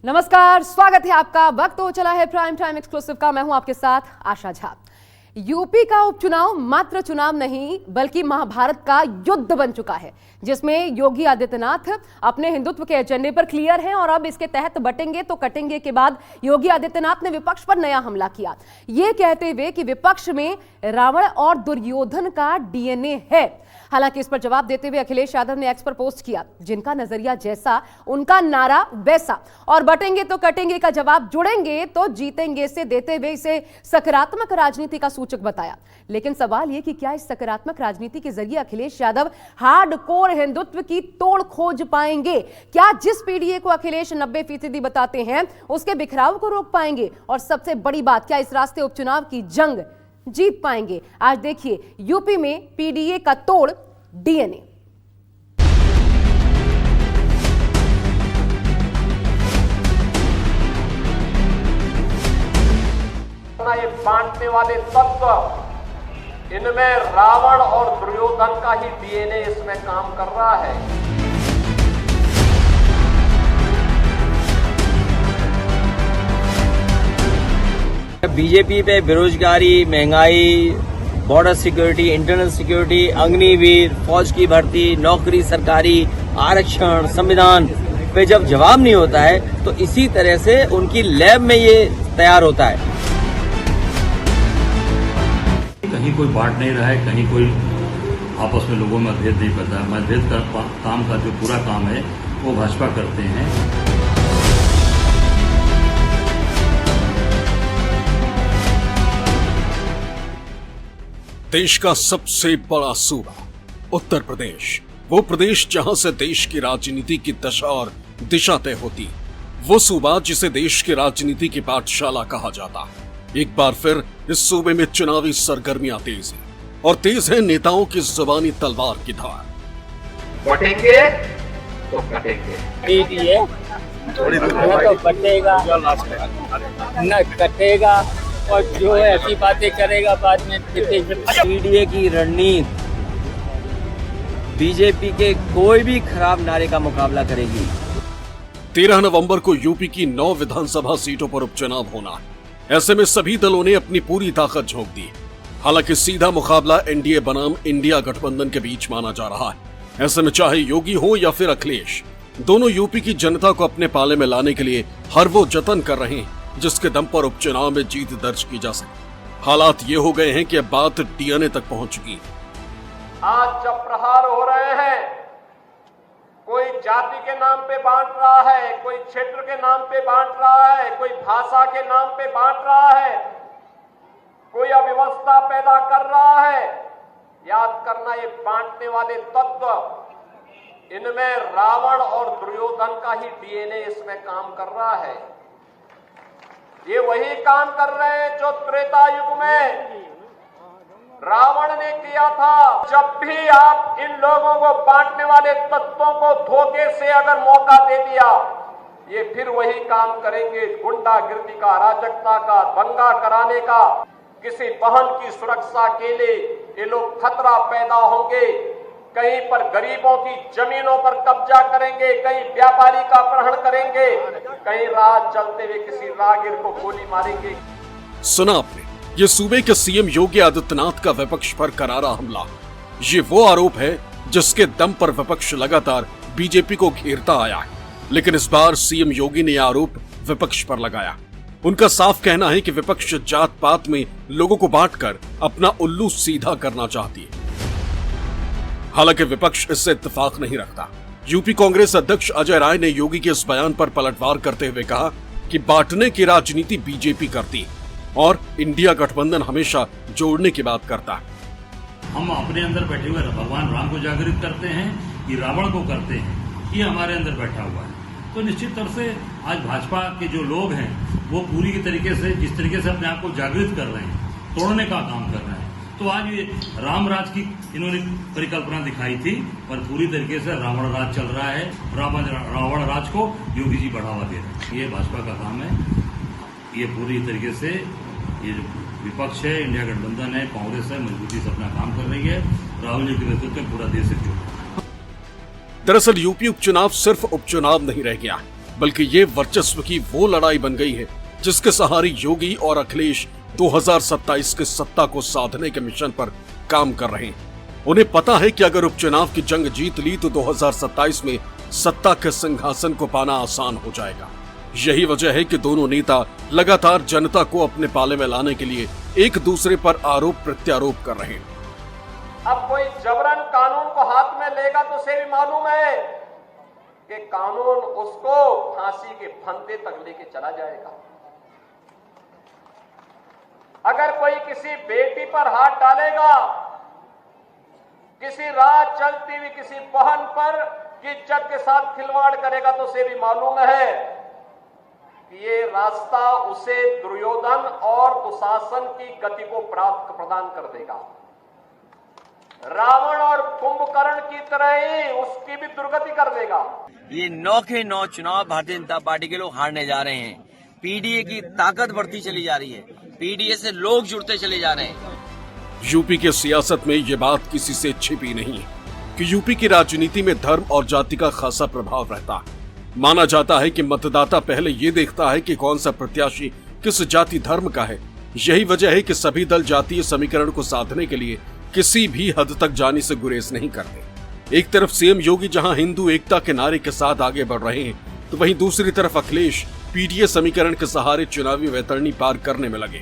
नमस्कार, स्वागत है आपका। वक्त हो चला है प्राइम टाइम एक्सक्लूसिव का। मैं हूं आपके साथ आशा झा। यूपी का उपचुनाव मात्र चुनाव नहीं बल्कि महाभारत का युद्ध बन चुका है, जिसमें योगी आदित्यनाथ अपने हिंदुत्व के एजेंडे पर क्लियर हैं और अब इसके तहत बटेंगे तो कटेंगे के बाद योगी आदित्यनाथ ने विपक्ष पर नया हमला किया, ये कहते हुए कि विपक्ष में रावण और दुर्योधन का डीएनए है। हालांकि इस पर जवाब देते हुए अखिलेश यादव ने एक्स पर पोस्ट किया, जिनका नजरिया जैसा उनका नारा वैसा, और बटेंगे तो कटेंगे का जवाब जुड़ेंगे तो जीतेंगे से देते हुए इसे सकारात्मक राजनीति का सूचक बताया। लेकिन सवाल यह कि क्या इस सकारात्मक राजनीति के जरिए अखिलेश यादव हार्डकोर हिंदुत्व की तोड़ खोज पाएंगे? क्या जिस पीडीए को अखिलेश 90% बताते हैं उसके बिखराव को रोक पाएंगे? और सबसे बड़ी बात, क्या इस रास्ते उपचुनाव की जंग जीत पाएंगे? आज देखिए यूपी में पीडीए का तोड़ डीएनए। ये बांटने वाले तत्व, इनमें रावण और दुर्योधन का ही डीएनए इसमें काम कर रहा है। बीजेपी पे बेरोजगारी, महंगाई, border security, internal security, Agniveer, फौज की भर्ती, नौकरी सरकारी, आरक्षण, संविधान पे जब जवाब नहीं होता है तो इसी तरह से उनकी लैब में ये तैयार होता है। कहीं कोई बांट नहीं रहा है, कहीं कोई आपस में लोगों में मतभेद नहीं करता है। मतभेद का काम का जो पूरा काम है वो भाजपा करते हैं। देश का सबसे बड़ा सूबा उत्तर प्रदेश, वो प्रदेश जहां से देश की राजनीति की दशा और दिशा तय होती, वो सूबा जिसे देश की राजनीति की पाठशाला कहा जाता। एक बार फिर इस सूबे में चुनावी सरगर्मियां तेज हैं और तेज है नेताओं की जुबानी तलवार की धार। बटेंगे तो कटेंगे, तो बटेगा न कटेगा, और जो ऐसी बातें करेगा बाद में। पीडीए की रणनीति बीजेपी के कोई भी खराब नारे का मुकाबला करेगी। 13 नवंबर को यूपी की 9 विधानसभा सीटों पर उपचुनाव होना है। ऐसे में सभी दलों ने अपनी पूरी ताकत झोंक दी। हालांकि सीधा मुकाबला एनडीए बनाम इंडिया गठबंधन के बीच माना जा रहा है। ऐसे में चाहे योगी हो या फिर अखिलेश, दोनों यूपी की जनता को अपने पाले में लाने के लिए हर वो जतन कर रहे हैं जिसके दम पर उपचुनाव में जीत दर्ज की जा सके। हालात ये हो गए हैं कि अब बात डीएनए तक पहुंच चुकी है। आज जब प्रहार हो रहे हैं, कोई जाति के नाम पे बांट रहा है, कोई क्षेत्र के नाम पे बांट रहा है, कोई भाषा के नाम पे बांट रहा है, कोई अव्यवस्था पैदा कर रहा है। याद करना, ये बांटने वाले तत्व, इनमें रावण और दुर्योधन का ही डीएनए इसमें काम कर रहा है। ये वही काम कर रहे हैं जो त्रेता युग में रावण ने किया था। जब भी आप इन लोगों को, बांटने वाले तत्वों को धोखे से अगर मौका दे दिया, ये फिर वही काम करेंगे। गुंडागिर्दी का, अराजकता का, दंगा कराने का, किसी बहन की सुरक्षा के लिए ये लोग खतरा पैदा होंगे। कहीं पर गरीबों की जमीनों पर कब्जा करेंगे, कहीं व्यापारी का अपहरण करेंगे, कहीं राह चलते हुए किसी राहगीर को गोली मारेंगे। सुना आपने, ये सूबे के सीएम योगी आदित्यनाथ का विपक्ष पर करारा हमला। ये वो आरोप है जिसके दम पर विपक्ष लगातार बीजेपी को घेरता आया है। लेकिन इस बार सीएम योगी ने यह आरोप विपक्ष पर लगाया। उनका साफ कहना है कि विपक्ष जात पात में लोगों को बांटकर अपना उल्लू सीधा करना चाहती है। हालांकि विपक्ष इससे इत्तेफाक नहीं रखता। यूपी कांग्रेस अध्यक्ष अजय राय ने योगी के इस बयान पर पलटवार करते हुए कहा कि बांटने की राजनीति बीजेपी करती है और इंडिया गठबंधन हमेशा जोड़ने की बात करता है। हम अपने अंदर बैठे हुए भगवान राम को जागृत करते हैं कि रावण को करते हैं, ये हमारे अंदर बैठा हुआ है। तो निश्चित तौर से आज भाजपा के जो लोग हैं वो पूरी तरीके से, जिस तरीके से अपने आप को जागृत कर रहे हैं, तोड़ने का काम कर रहे हैं। तो आज ये राम राज की इन्होंने परिकल्पना दिखाई थी, पर पूरी तरीके से रावण राज चल रहा है। रावण राज को योगी जी बढ़ावा दे रहे हैं। ये भाजपा का काम है। ये पूरी तरीके से ये विपक्ष है, इंडिया गठबंधन है, कांग्रेस है, मजबूती से अपना काम कर रही है। राहुल जी के नेतृत्व में पूरा देश एकजुट है। दरअसल यूपी उपचुनाव सिर्फ उपचुनाव नहीं रह गया, बल्कि ये वर्चस्व की वो लड़ाई बन गई है जिसके सहारे योगी और अखिलेश 2027 के सत्ता को साधने के मिशन पर काम कर रहे हैं। उन्हें पता है कि अगर उपचुनाव की जंग जीत ली तो 2027 में सत्ता के सिंहासन को पाना आसान हो जाएगा। यही वजह है कि दोनों नेता लगातार जनता को अपने पाले में लाने के लिए एक दूसरे पर आरोप प्रत्यारोप कर रहे हैं। अब कोई जबरन कानून को हाथ में लेगा तो उसे भी मालूम है कि कानून उसको फांसी के फंदे तक लेके चला जाएगा। अगर कोई किसी बेटी पर हाथ डालेगा, किसी रात चलती हुई किसी बहन पर की इज्जत के साथ खिलवाड़ करेगा तो उसे भी मालूम है कि ये रास्ता उसे दुर्योधन और दुशासन की गति को प्राप्त प्रदान कर देगा। रावण और कुंभकर्ण की तरह ही उसकी भी दुर्गति कर देगा। ये 9 के 9 चुनाव भारतीय जनता पार्टी के लोग हारने जा रहे हैं। पीडीए की ताकत बढ़ती चली जा रही है, पीडीए से लोग जुड़ते चले जा रहे हैं। यूपी के सियासत में ये बात किसी से छिपी नहीं है कि यूपी की राजनीति में धर्म और जाति का खासा प्रभाव रहता है। माना जाता है कि मतदाता पहले ये देखता है कि कौन सा प्रत्याशी किस जाति धर्म का है। यही वजह है कि सभी दल जातीय समीकरण को साधने के लिए किसी भी हद तक जाने से गुरेज नहीं करते। एक तरफ सीएम योगी जहां हिंदू एकता के नारे के साथ आगे बढ़ रहे हैं, तो वहीं दूसरी तरफ अखिलेश पीडीए समीकरण के सहारे चुनावी वैतरणी पार करने में लगे।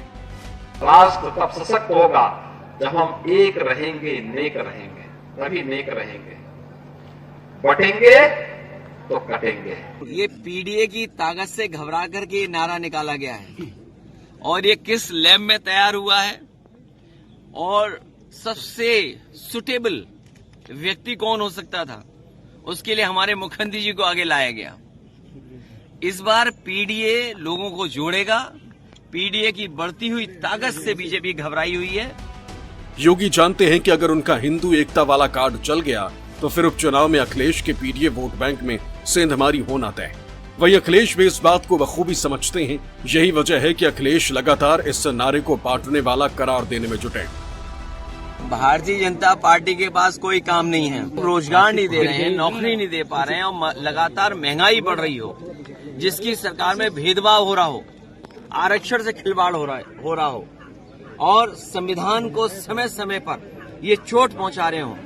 राष्ट्र तब सशक्त होगा जब हम एक रहेंगे, नेक रहेंगे, तभी नेक रहेंगे। बटेंगे तो कटेंगे। ये पीडीए की ताकत से घबरा करके ये नारा निकाला गया है और ये किस लैब में तैयार हुआ है और सबसे सुटेबल व्यक्ति कौन हो सकता था, उसके लिए हमारे मुख्यमंत्री जी को आगे लाया गया। इस बार पीडीए लोगों को जोड़ेगा। पीडीए की बढ़ती हुई ताकत से बीजेपी घबराई हुई है। योगी जानते हैं कि अगर उनका हिंदू एकता वाला कार्ड चल गया तो फिर उपचुनाव में अखिलेश के पीडीए वोट बैंक में सेंधमारी होना तय। वही अखिलेश भी इस बात को बखूबी समझते हैं। यही वजह है कि अखिलेश लगातार इस नारे को बांटने वाला करार देने में जुटे। भारतीय जनता पार्टी के पास कोई काम नहीं है, रोजगार नहीं दे रहे हैं, नौकरी नहीं दे पा रहे हैं और लगातार महंगाई बढ़ रही हो, जिसकी सरकार में भेदभाव हो रहा हो, आरक्षण से खिलवाड़ हो रहा हो और संविधान को समय समय पर ये चोट पहुंचा रहे हो।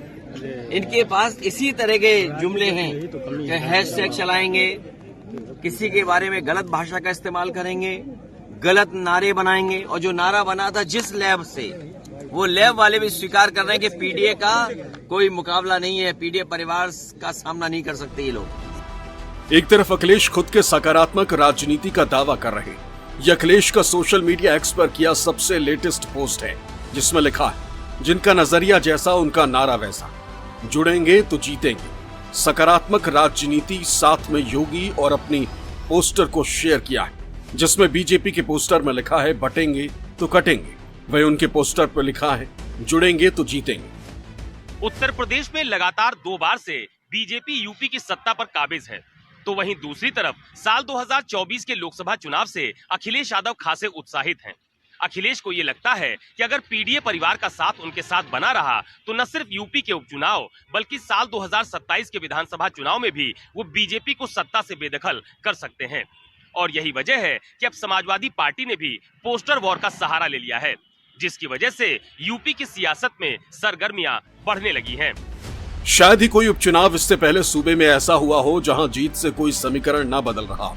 इनके पास इसी तरह के जुमले हैं कि हैशटैग चलाएंगे, किसी के बारे में गलत भाषा का इस्तेमाल करेंगे, गलत नारे बनाएंगे। और जो नारा बना था जिस लैब से, वो लैब वाले भी स्वीकार कर रहे हैं कि पीडीए का कोई मुकाबला नहीं है, पीडीए परिवार का सामना नहीं कर सकते ये लोग। एक तरफ अखिलेश खुद के सकारात्मक राजनीति का दावा कर रहे हैं। ये अखिलेश का सोशल मीडिया एक्स पर किया सबसे लेटेस्ट पोस्ट है, जिसमें लिखा है, जिनका नजरिया जैसा उनका नारा वैसा, जुड़ेंगे तो जीतेंगे। सकारात्मक राजनीति, साथ में योगी और अपनी पोस्टर को शेयर किया है, जिसमें बीजेपी के पोस्टर में लिखा है बटेंगे तो कटेंगे। वही उनके पोस्टर पर लिखा है जुड़ेंगे तो जीतेंगे। उत्तर प्रदेश में लगातार 2 बार से बीजेपी यूपी की सत्ता पर काबिज है, तो वहीं दूसरी तरफ साल 2024 के लोकसभा चुनाव से अखिलेश यादव खासे उत्साहित हैं। अखिलेश को ये लगता है कि अगर पीडीए परिवार का साथ उनके साथ बना रहा तो न सिर्फ यूपी के उपचुनाव बल्कि साल 2027 के विधानसभा चुनाव में भी वो बीजेपी को सत्ता से बेदखल कर सकते हैं। और यही वजह है कि अब समाजवादी पार्टी ने भी पोस्टर वॉर का सहारा ले लिया है, जिसकी वजह से यूपी की सियासत में सरगर्मियां बढ़ने लगी हैं। शायद ही कोई उपचुनाव इससे पहले सूबे में ऐसा हुआ हो जहां जीत से कोई समीकरण ना बदल रहा,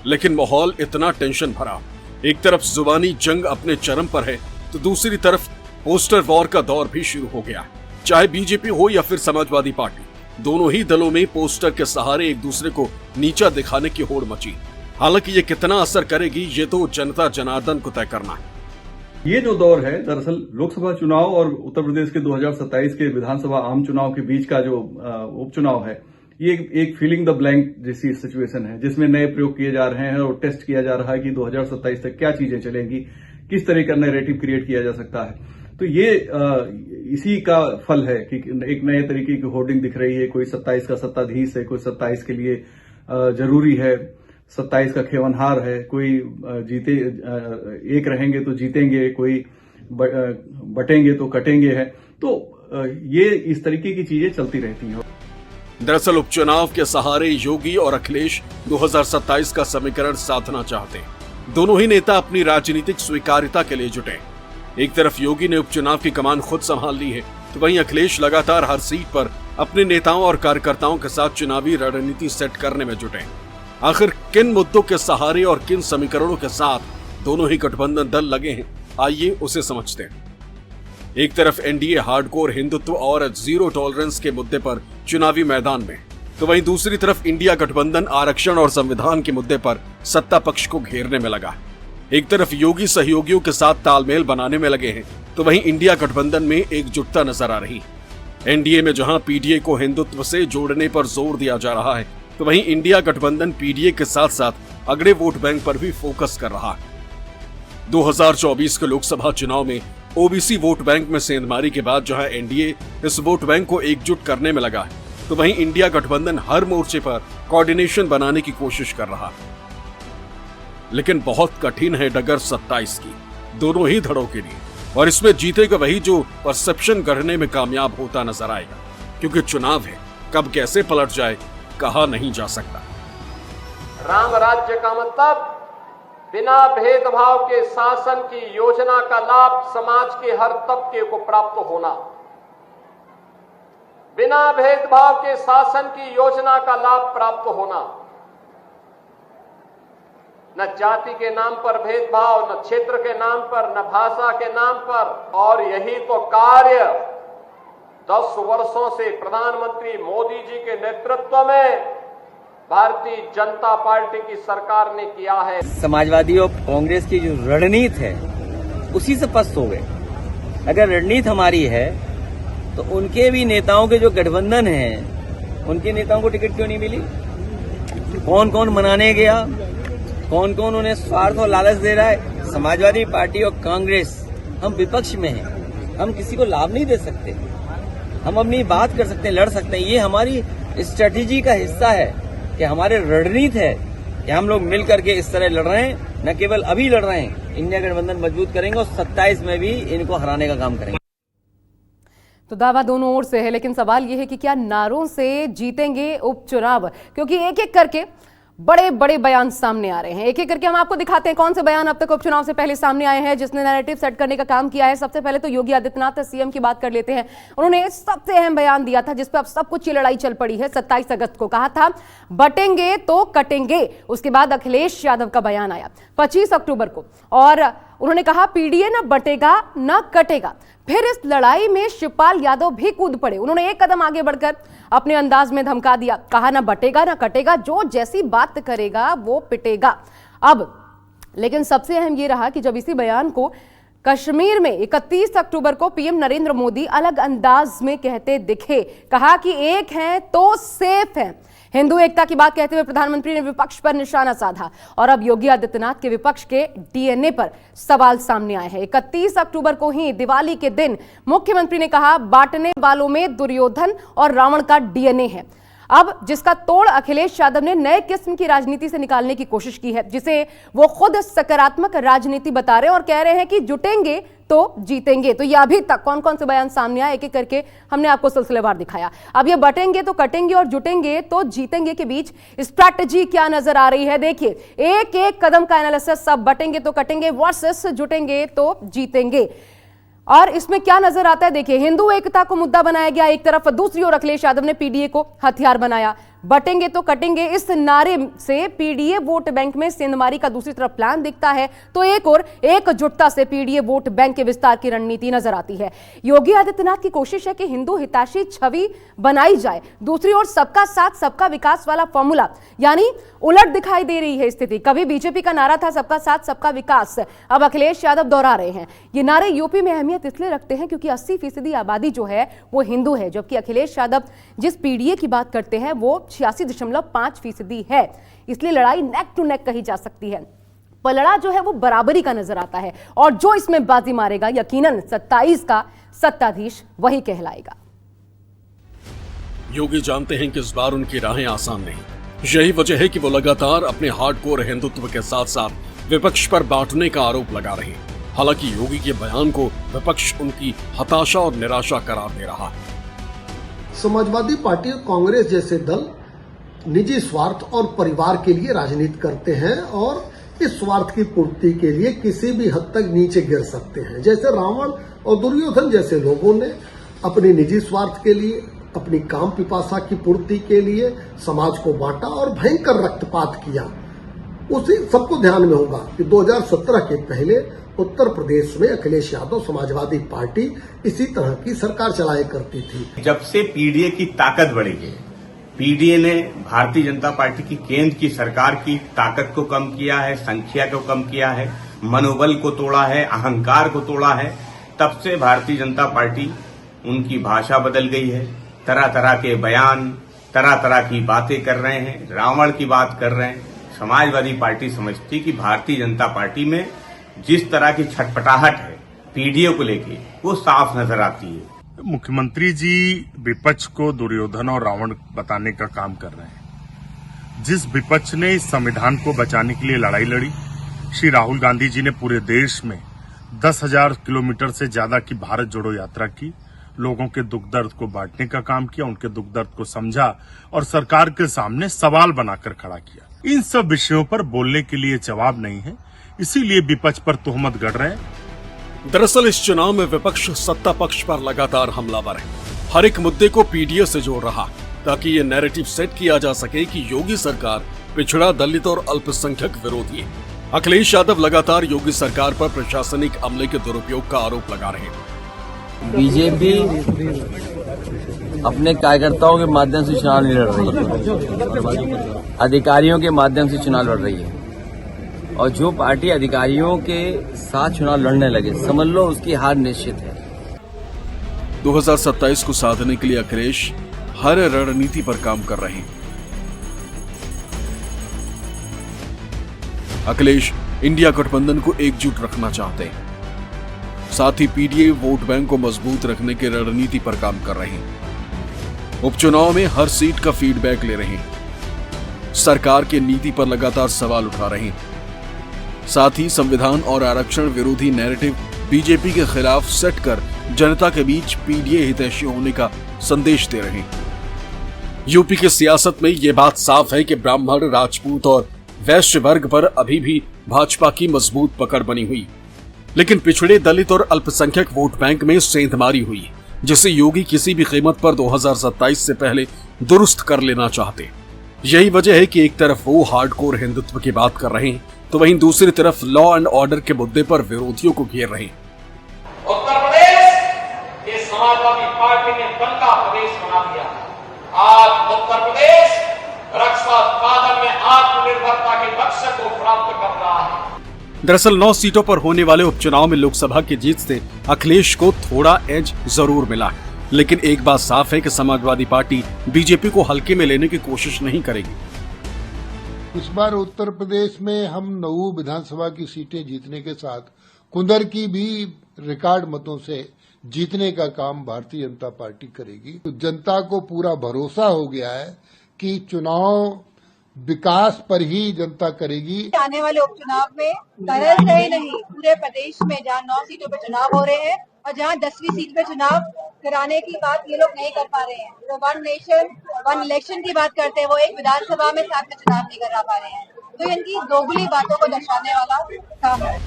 लेकिन माहौल इतना टेंशन भरा। एक तरफ जुबानी जंग अपने चरम पर है तो दूसरी तरफ पोस्टर वॉर का दौर भी शुरू हो गया। चाहे बीजेपी हो या फिर समाजवादी पार्टी, दोनों ही दलों में पोस्टर के सहारे एक दूसरे को नीचा दिखाने की होड़ मची। हालांकि ये कितना असर करेगी ये तो जनता जनार्दन को तय करना है। ये जो दौर है, दरअसल लोकसभा चुनाव और उत्तर प्रदेश के 2027 के विधानसभा आम चुनाव के बीच का जो उपचुनाव है, ये एक फीलिंग द ब्लैंक जैसी सिचुएशन है, जिसमें नए प्रयोग किए जा रहे हैं और टेस्ट किया जा रहा है कि 2027 तक क्या चीजें चलेंगी, किस तरह का नैरेटिव क्रिएट किया जा सकता है। तो ये इसी का फल है कि एक नए तरीके की होर्डिंग दिख रही है। कोई 27 का सत्ताधीश है, कोई 27 के लिए जरूरी है, 27 का खेवनहार है, कोई जीते एक रहेंगे तो जीतेंगे, कोई बटेंगे तो कटेंगे है। तो ये इस तरीके की चीजें चलती रहती हैं। दरअसल उपचुनाव के सहारे योगी और अखिलेश 2027 का समीकरण साधना चाहते हैं। दोनों ही नेता अपनी राजनीतिक स्वीकार्यता के लिए जुटे। एक तरफ योगी ने उपचुनाव की कमान खुद संभाल ली है, तो वहीं अखिलेश लगातार हर सीट पर अपने नेताओं और कार्यकर्ताओं के साथ चुनावी रणनीति सेट करने में जुटे। आखिर किन मुद्दों के सहारे और किन समीकरणों के साथ दोनों ही गठबंधन दल लगे हैं, आइए उसे समझते हैं। एक तरफ एनडीए हार्डकोर हिंदुत्व और जीरो टॉलरेंस के मुद्दे पर चुनावी मैदान में, तो वहीं दूसरी तरफ इंडिया गठबंधन आरक्षण और संविधान के मुद्दे पर सत्ता पक्ष को घेरने में लगा। एक तरफ योगी सहयोगियों के साथ तालमेल बनाने में लगे हैं, तो वहीं इंडिया गठबंधन में एकजुटता नजर आ रही। एनडीए में जहां पीडीए को हिंदुत्व से जोड़ने पर जोर दिया जा रहा है, तो वहीं इंडिया गठबंधन पीडीए के साथ साथ अगड़े वोट बैंक पर भी फोकस कर रहा है। 2024 के लोकसभा चुनाव में ओबीसी वोट बैंक में सेंधमारी के बाद जहां एनडीए इस वोट बैंक को एकजुट करने में लगा है, तो वहीं इंडिया गठबंधन हर मोर्चे पर कोऑर्डिनेशन बनाने की कोशिश कर रहा है। लेकिन बहुत कठिन है डगर 27 की, दोनों ही धड़ों के लिए, और इसमें जीतेगा वही जो परसेप्शन गढ़ने में कामयाब होता नजर आएगा, क्योंकि चुनाव है, कब कैसे पलट जाए कहा नहीं जा सकता। राम राज्य का मतलब बिना भेदभाव के शासन की योजना का लाभ समाज के हर तबके को प्राप्त होना। बिना भेदभाव के शासन की योजना का लाभ प्राप्त होना। न जाति के नाम पर भेदभाव, न क्षेत्र के नाम पर, न भाषा के नाम पर। और यही तो कार्य 10 वर्षों से प्रधानमंत्री मोदी जी के नेतृत्व में भारतीय जनता पार्टी की सरकार ने किया है। समाजवादी और कांग्रेस की जो रणनीति है उसी से पस्त हो गए। अगर रणनीति हमारी है तो उनके भी नेताओं के जो गठबंधन है उनके नेताओं को टिकट क्यों नहीं मिली? कौन कौन मनाने गया, कौन कौन उन्हें स्वार्थ और लालच दे रहा है? समाजवादी पार्टी और कांग्रेस हम विपक्ष में हैं, हम किसी को लाभ नहीं दे सकते, हम अपनी बात कर सकते हैं, लड़ सकते हैं। ये हमारी स्ट्रेटेजी का हिस्सा है कि हमारे रणनीति है कि हम लोग मिल करके इस तरह लड़ रहे हैं, न केवल अभी लड़ रहे हैं, इंडिया गठबंधन मजबूत करेंगे और 27 में भी इनको हराने का काम करेंगे। तो दावा दोनों ओर से है, लेकिन सवाल यह है कि क्या नारों से जीतेंगे उपचुनाव? क्योंकि एक एक करके बड़े बड़े बयान सामने आ रहे हैं। एक एक करके हम आपको दिखाते हैं कौन से बयान अब तक उपचुनाव से पहले सामने आए हैं जिसने नैरेटिव सेट करने का काम किया है। सबसे पहले तो योगी आदित्यनाथ सीएम की बात कर लेते हैं। उन्होंने सबसे अहम बयान दिया था जिस पर अब सब कुछ ये लड़ाई चल पड़ी है। 27 अगस्त को कहा था बटेंगे तो कटेंगे। उसके बाद अखिलेश यादव का बयान आया 25 अक्टूबर को, और उन्होंने कहा पीडीए न बटेगा न कटेगा। फिर इस लड़ाई में शिवपाल यादव भी कूद पड़े। उन्होंने एक कदम आगे बढ़कर अपने अंदाज में धमका दिया, कहा ना बटेगा ना कटेगा, जो जैसी बात करेगा वो पिटेगा। अब लेकिन सबसे अहम ये रहा कि जब इसी बयान को कश्मीर में 31 अक्टूबर को पीएम नरेंद्र मोदी अलग अंदाज में कहते दिखे, कहा कि एक है तो सेफ है। हिंदू एकता की बात कहते हुए प्रधानमंत्री ने विपक्ष पर निशाना साधा और अब योगी आदित्यनाथ के विपक्ष के डीएनए पर सवाल सामने आए हैं। 31 अक्टूबर को ही दिवाली के दिन मुख्यमंत्री ने कहा बांटने वालों में दुर्योधन और रावण का डीएनए है। अब जिसका तोड़ अखिलेश यादव ने नए किस्म की राजनीति से निकालने की कोशिश की है, जिसे वो खुद सकारात्मक राजनीति बता रहे हैं और कह रहे हैं कि जुटेंगे तो जीतेंगे। तो ये अभी तक कौन कौन से बयान सामने आए एक एक करके हमने आपको सिलसिलेवार दिखाया। अब ये बटेंगे तो कटेंगे और जुटेंगे तो जीतेंगे के बीच स्ट्रैटेजी क्या नजर आ रही है, देखिए एक एक कदम का एनालिसिस। सब बटेंगे तो कटेंगे वर्सेस जुटेंगे तो जीतेंगे, और इसमें क्या नजर आता है देखिए। हिंदू एकता को मुद्दा बनाया गया एक तरफ, दूसरी ओर अखिलेश यादव ने पीडीए को हथियार बनाया। बटेंगे तो कटेंगे इस नारे से पीडीए वोट बैंक में सेंधमारी का दूसरी तरफ प्लान दिखता है, तो एक और एकजुटता से पीडीए वोट बैंक के विस्तार की रणनीति नजर आती है। योगी आदित्यनाथ की कोशिश है कि हिंदू हितैषी छवि बनाई जाए, दूसरी ओर सबका साथ सबका विकास वाला फॉर्मूला यानी उलट दिखाई दे रही है स्थिति। कभी बीजेपी का नारा था सबका साथ सबका विकास, अब अखिलेश यादव दोहरा रहे हैं। ये नारे यूपी में अहमियत इसलिए रखते हैं क्योंकि 80% आबादी जो है वो हिंदू है, जबकि अखिलेश यादव जिस पीडीए की बात करते हैं वो 86.5% है। इसलिए लड़ाई नेक टू नेक कही जा सकती है। पलड़ा जो है वो बराबरी का नजर आता है, और जो इसमें बाजी मारेगा यकीनन 27 का सत्ताधीश वही कहलाएगा। योगी जानते हैं कि इस बार उनकी राहें आसान नहीं। यही वजह है कि वो लगातार अपने हार्डकोर हिंदुत्व के साथ साथ विपक्ष पर बांटने का आरोप लगा रहे हैं। हालांकि योगी के बयान को विपक्ष उनकी हताशा और निराशा करार दे रहा है। समाजवादी पार्टी और कांग्रेस जैसे दल निजी स्वार्थ और परिवार के लिए राजनीति करते हैं और इस स्वार्थ की पूर्ति के लिए किसी भी हद तक नीचे गिर सकते हैं। जैसे रावण और दुर्योधन जैसे लोगों ने अपने निजी स्वार्थ के लिए, अपनी काम पिपासा की पूर्ति के लिए समाज को बांटा और भयंकर रक्तपात किया। उसी सबको ध्यान में होगा कि 2017 के पहले उत्तर प्रदेश में अखिलेश यादव समाजवादी पार्टी इसी तरह की सरकार चलाया करती थी। जब से पीडीए की ताकत बढ़ी है, पीडीए ने भारतीय जनता पार्टी की केंद्र की सरकार की ताकत को कम किया है, संख्या को कम किया है, मनोबल को तोड़ा है, अहंकार को तोड़ा है। तब से भारतीय जनता पार्टी, उनकी भाषा बदल गई है, तरह तरह के बयान, तरह तरह की बातें कर रहे हैं, रावण की बात कर रहे हैं। समाजवादी पार्टी समझती कि भारतीय जनता पार्टी में जिस तरह की छटपटाहट है पीडीए को लेके, वो साफ नजर आती है। मुख्यमंत्री जी विपक्ष को दुर्योधन और रावण बताने का काम कर रहे हैं। जिस विपक्ष ने इस संविधान को बचाने के लिए लड़ाई लड़ी, श्री राहुल गांधी जी ने पूरे देश में 10,000 किलोमीटर से ज्यादा की भारत जोड़ो यात्रा की, लोगों के दुख दर्द को बांटने का काम किया, उनके दुख दर्द को समझा और सरकार के सामने सवाल बनाकर खड़ा किया। इन सब विषयों पर बोलने के लिए जवाब नहीं है, इसीलिए विपक्ष पर तोहमत गढ़ रहे हैं। दरअसल इस चुनाव में विपक्ष सत्ता पक्ष पर लगातार हमलावर है। हर एक मुद्दे को पीडीए से जोड़ रहा ताकि ये नैरेटिव सेट किया जा सके कि योगी सरकार पिछड़ा, दलित और अल्पसंख्यक विरोधी है। अखिलेश यादव लगातार योगी सरकार पर प्रशासनिक अमले के दुरुपयोग का आरोप लगा रहे हैं। बीजेपी अपने कार्यकर्ताओं के माध्यम से चुनाव नहीं लड़ रही है, अधिकारियों के माध्यम से चुनाव लड़ रही है। और जो पार्टी अधिकारियों के साथ चुनाव लड़ने लगे, समझ लो उसकी हार निश्चित है। 2027 को साधने के लिए अखिलेश हर रणनीति पर काम कर रहे हैं। अखिलेश इंडिया गठबंधन को एकजुट रखना चाहते हैं, साथ ही पीडीए वोट बैंक को मजबूत रखने की रणनीति पर काम कर रहे हैं। उपचुनाव में हर सीट का फीडबैक ले रहे हैं, सरकार की नीति पर लगातार सवाल उठा रहे हैं। साथ ही संविधान और आरक्षण विरोधी नैरेटिव बीजेपी के खिलाफ सेट कर जनता के बीच पीडीए हितैषी होने का संदेश दे रहे हैं। यूपी की सियासत में ये बात साफ है कि ब्राह्मण, राजपूत और वैश्य वर्ग पर अभी भी भाजपा की मजबूत पकड़ बनी हुई, लेकिन पिछड़े, दलित और अल्पसंख्यक वोट बैंक में सेंधमारी हुई, जिसे योगी किसी भी कीमत पर 2027 से पहले दुरुस्त कर लेना चाहते। यही वजह है कि एक तरफ वो हार्डकोर हिंदुत्व की बात कर रहे हैं, तो वहीं दूसरी तरफ लॉ एंड ऑर्डर के मुद्दे पर विरोधियों को घेर रहे हैं। उत्तर प्रदेश के समाजवादी पार्टी ने दंगा प्रदेश बना दिया। आज उत्तर प्रदेश रक्षा उत्पादन में आत्मनिर्भरता के लक्ष्य को प्राप्त कर रहा है। दरअसल 9 सीटों पर होने वाले उपचुनाव में लोकसभा की जीत से अखिलेश को थोड़ा एज जरूर मिला है, लेकिन एक बात साफ है कि समाजवादी पार्टी बीजेपी को हल्के में लेने की कोशिश नहीं करेगी। इस बार उत्तर प्रदेश में हम 9 विधानसभा की सीटें जीतने के साथ कुंदर की भी रिकॉर्ड मतों से जीतने का काम भारतीय जनता पार्टी करेगी। तो जनता को पूरा भरोसा हो गया है कि चुनाव विकास पर ही जनता करेगी। आने वाले उपचुनाव में तरस रहे नहीं, पूरे प्रदेश में जहाँ 9 सीटों पर चुनाव हो रहे हैं और जहाँ 10वीं सीट पे चुनाव कराने की बात ये लोग नहीं कर पा रहे हैं, तो 1 नेशन 1 इलेक्शन की बात करते हैं, वो एक विधानसभा में साथ में चुनाव नहीं करा पा रहे हैं। तो इनकी दोगली बातों को दर्शाने वाला काम है।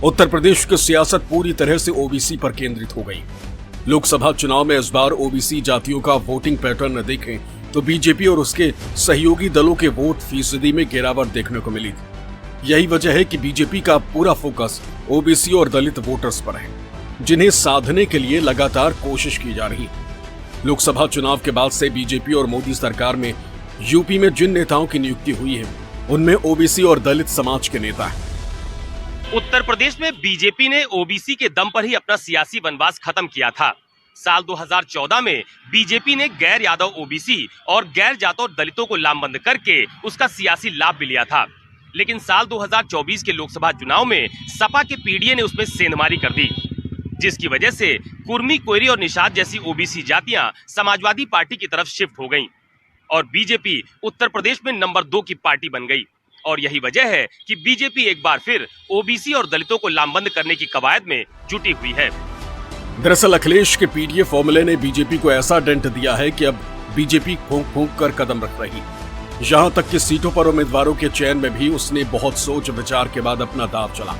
उत्तर प्रदेश की सियासत पूरी तरह से ओबीसी पर केंद्रित हो गई। लोकसभा चुनाव में इस बार ओबीसी जातियों का वोटिंग पैटर्न देखें तो बीजेपी और उसके सहयोगी दलों के वोट फीसदी में गिरावट देखने को मिली थी। यही वजह है कि बीजेपी का पूरा फोकस ओबीसी और दलित वोटर्स पर है, जिन्हें साधने के लिए लगातार कोशिश की जा रही है। लोकसभा चुनाव के बाद से बीजेपी और मोदी सरकार में यूपी में जिन नेताओं की नियुक्ति हुई है, उनमें ओबीसी और दलित समाज के नेता हैं। उत्तर प्रदेश में बीजेपी ने ओबीसी के दम पर ही अपना सियासी वनवास खत्म किया था। साल 2014 में बीजेपी ने गैर यादव ओबीसी और गैर जाटों दलितों को लामबंद करके उसका सियासी लाभ भी लिया था। लेकिन साल 2024 के लोकसभा चुनाव में सपा के पीडीए ने उसमें सेंधमारी कर दी, जिसकी वजह से कुर्मी, कोयरी और निषाद जैसी ओबीसी जातियां समाजवादी पार्टी की तरफ शिफ्ट हो गईं और बीजेपी उत्तर प्रदेश में नंबर 2 की पार्टी बन गई। और यही वजह है कि बीजेपी एक बार फिर ओबीसी और दलितों को लामबंद करने की कवायद में जुटी हुई है। दरअसल अखिलेश के पीडीए फॉर्मूले ने बीजेपी को ऐसा डेंट दिया है कि अब बीजेपी फूंक फूंक कर कदम रख रही। यहां तक कि सीटों पर उम्मीदवारों के चयन में भी उसने बहुत सोच विचार के बाद अपना दांव चला,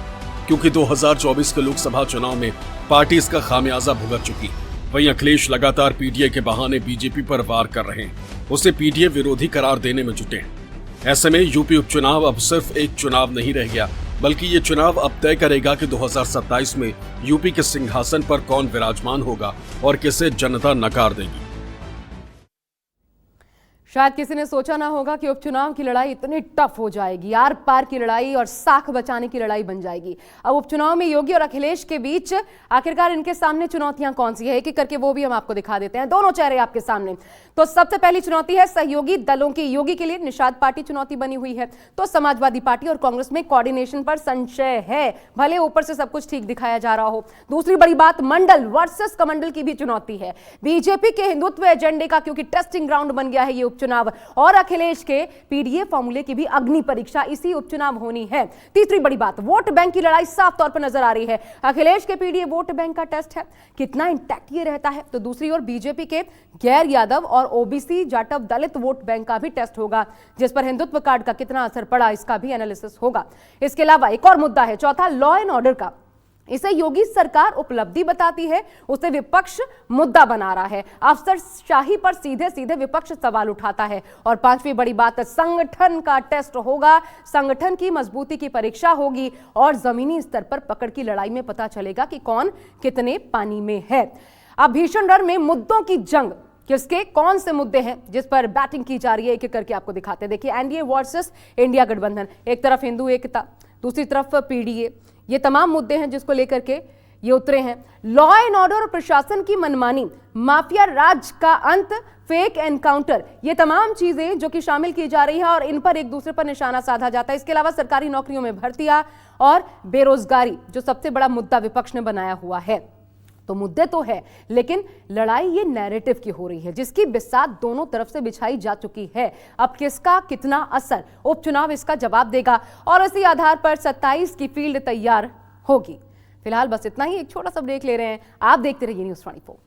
क्योंकि 2024 के लोकसभा चुनाव में पार्टी इसका खामियाजा भुगत चुकी। वहीं अखिलेश लगातार पीडीए के बहाने बीजेपी पर वार कर रहे हैं, उसे पीडीए विरोधी करार देने में जुटे हैं। ऐसे में यूपी उपचुनाव अब सिर्फ एक चुनाव नहीं रह गया, बल्कि ये चुनाव अब तय करेगा कि 2027 में यूपी के सिंहासन पर कौन विराजमान होगा और किसे जनता नकार देगी। शायद किसी ने सोचा ना होगा कि उपचुनाव की लड़ाई इतनी टफ हो जाएगी, आर पार की लड़ाई और साख बचाने की लड़ाई बन जाएगी। अब उपचुनाव में योगी और अखिलेश के बीच आखिरकार इनके सामने चुनौतियां कौन सी है, एक एक करके वो भी हम आपको दिखा देते हैं। दोनों चेहरे आपके सामने। तो सबसे पहली चुनौती है सहयोगी दलों की। योगी के लिए निषाद पार्टी चुनौती बनी हुई है, तो समाजवादी पार्टी और कांग्रेस में कोऑर्डिनेशन पर संशय है, भले ऊपर से सब कुछ ठीक दिखाया जा रहा हो। दूसरी बड़ी बात, मंडल वर्सेस कमंडल की भी चुनौती है। बीजेपी के हिंदुत्व एजेंडे का क्योंकि टेस्टिंग ग्राउंड बन गया है ये उपचुनाव, और अखिलेश के पीडीए फॉर्मूले की भी अग्नि परीक्षा इसी उपचुनाव होनी है। तीसरी बड़ी बात, वोट बैंक की लड़ाई साफ तौर पर नजर आ रही है। अखिलेश के पीडीए वोट बैंक का टेस्ट है, कितना इंटैक्ट ये रहता है। तो दूसरी ओर बीजेपी के गैर यादव और ओबीसी जाटव दलित वोट बैंक का भी टेस्ट होगा, जिस पर हिंदुत्व कार्ड का कितना असर पड़ा इसका भी एनालिसिस होगा। इसके अलावा एक और मुद्दा है, चौथा, लॉ एंड ऑर्डर का। इसे योगी सरकार उपलब्धि बताती है, उसे विपक्ष मुद्दा बना रहा है। अफसरशाही पर सीधे सीधे विपक्ष सवाल उठाता है। और पांचवी बड़ी बात, संगठन का टेस्ट होगा, संगठन की मजबूती की परीक्षा होगी और जमीनी स्तर पर पकड़ की लड़ाई में पता चलेगा कि कौन कितने पानी में है। अब भीषण रण में मुद्दों की जंग, किसके कौन से मुद्दे हैं जिस पर बैटिंग की जा रही है, एक एक करके आपको दिखाते हैं। देखिए, एनडीए वर्सेस इंडिया गठबंधन, एक तरफ हिंदू एकता, दूसरी तरफ पीडीए, ये तमाम मुद्दे हैं जिसको लेकर के ये उतरे हैं। लॉ एंड ऑर्डर और प्रशासन की मनमानी, माफिया राज का अंत, फेक एनकाउंटर, ये तमाम चीजें जो कि शामिल की जा रही है और इन पर एक दूसरे पर निशाना साधा जाता है। इसके अलावा सरकारी नौकरियों में भर्तियां और बेरोजगारी, जो सबसे बड़ा मुद्दा विपक्ष ने बनाया हुआ है। तो मुद्दे तो है, लेकिन लड़ाई ये नैरेटिव की हो रही है, जिसकी बिसात दोनों तरफ से बिछाई जा चुकी है। अब किसका कितना असर, उपचुनाव इसका जवाब देगा और इसी आधार पर 27 की फील्ड तैयार होगी। फिलहाल बस इतना ही, एक छोटा सा ब्रेक ले रहे हैं। आप देखते रहिए न्यूज़ 24।